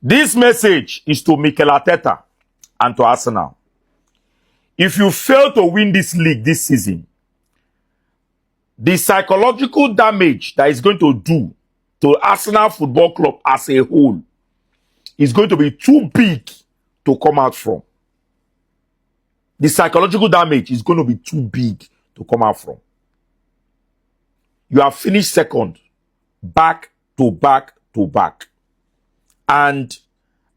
This message is to Mikel Arteta and to Arsenal. If you fail to win this league this season, the psychological damage that is going to do to Arsenal Football Club as a whole is going to be too big to come out from. The psychological damage is going to be too big to come out from. You have finished second, back to back to back. And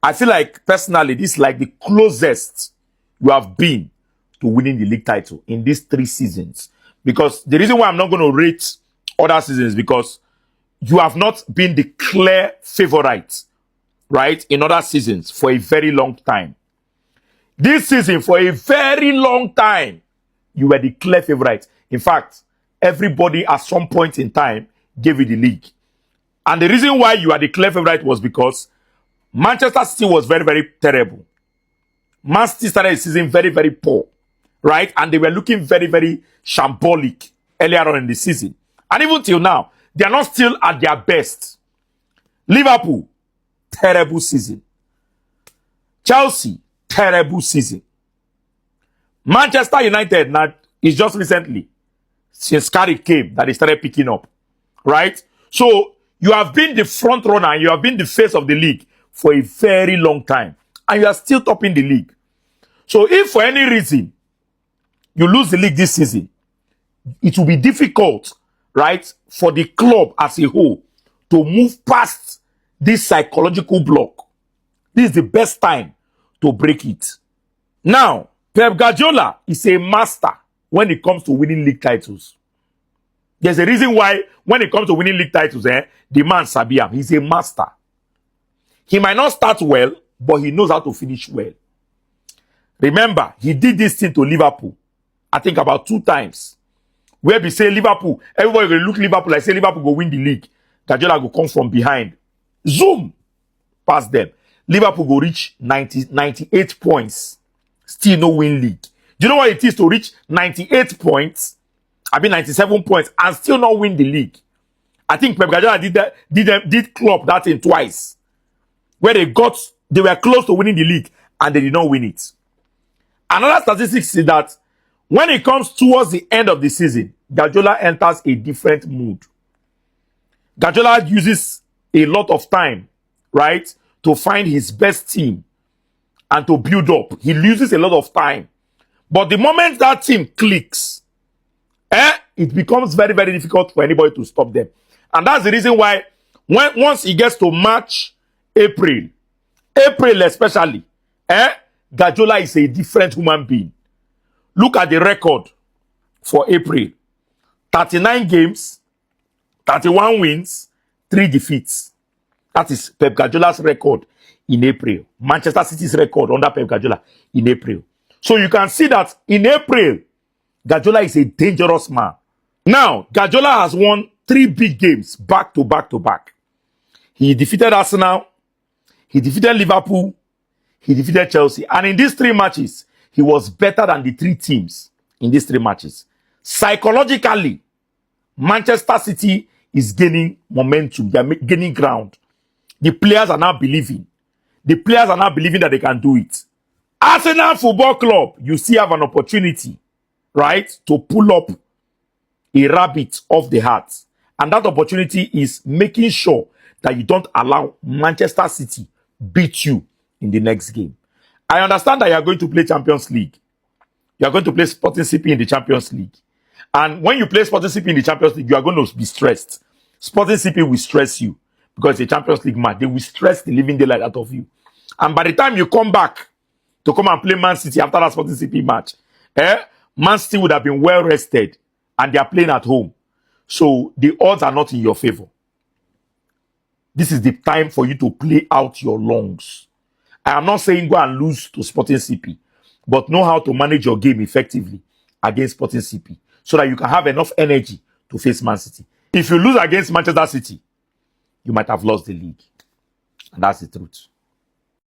I feel like, personally, this is like the closest you have been to winning the league title in these 3 seasons. Because the reason why I'm not going to rate other seasons is because you have not been the clear favorite, right, in other seasons for a very long time. This season, for a very long time, you were the clear favorite. In fact, everybody at some point in time gave you the league. And the reason why you are the clear favorite was because Manchester City was very, very terrible. Man City started the season very, very poor, right? And they were looking very, very shambolic earlier on in the season. And even till now, they are not still at their best. Liverpool, terrible season. Chelsea, terrible season. Manchester United, now, is just recently, since Carrick came, that they started picking up, right? So, you have been the front runner and you have been the face of the league for a very long time. And you are still topping the league. So, if for any reason you lose the league this season, it will be difficult, right, for the club as a whole to move past this psychological block. This is the best time to break it. Now, Pep Guardiola is a master when it comes to winning league titles. There's a reason why when it comes to winning league titles, the man sabi am. He's a master. He might not start well, but he knows how to finish well. Remember, he did this thing to Liverpool, I think about 2 times. Where we say Liverpool, everybody will look Liverpool, like say Liverpool go win the league. Guardiola go come from behind. Zoom! Past them. Liverpool go reach 98 points. Still no win league. Do you know what it is to reach 98 points? I mean 97 points and still not win the league. I think Pep Guardiola did Klopp that thing twice. Where they were close to winning the league and they did not win it. Another statistic is that when it comes towards the end of the season, Guardiola enters a different mood. Guardiola uses a lot of time, right, to find his best team and to build up. He loses a lot of time. But the moment that team clicks, it becomes very, very difficult for anybody to stop them. And that's the reason why once he gets to March, April especially, Guardiola is a different human being. Look at the record for April. 39 games, 31 wins, 3 defeats. That is Pep Guardiola's record in April. Manchester City's record under Pep Guardiola in April. So you can see that in April, Guardiola is a dangerous man. Now, Guardiola has won 3 big games back to back to back. He defeated Arsenal, he defeated Liverpool, he defeated Chelsea. And in these 3 matches, he was better than the 3 teams in these 3 matches. Psychologically, Manchester City is gaining momentum. They are gaining ground. The players are now believing. The players are now believing that they can do it. Arsenal Football Club, you still have an opportunity, right, to pull up a rabbit off the hat. And that opportunity is making sure that you don't allow Manchester City beat you in the next game. I understand that you are going to play Champions League. You are going to play Sporting CP in the Champions League. And when you play Sporting CP in the Champions League, you are going to be stressed. Sporting CP will stress you because it's a Champions League match. They will stress the living daylight out of you. And by the time you come back to come and play Man City after that Sporting CP match, Man City would have been well rested and they are playing at home. So the odds are not in your favor. This is the time for you to play out your lungs. I am not saying go and lose to Sporting CP, but know how to manage your game effectively against Sporting CP so that you can have enough energy to face Man City. If you lose against Manchester City, you might have lost the league. And that's the truth.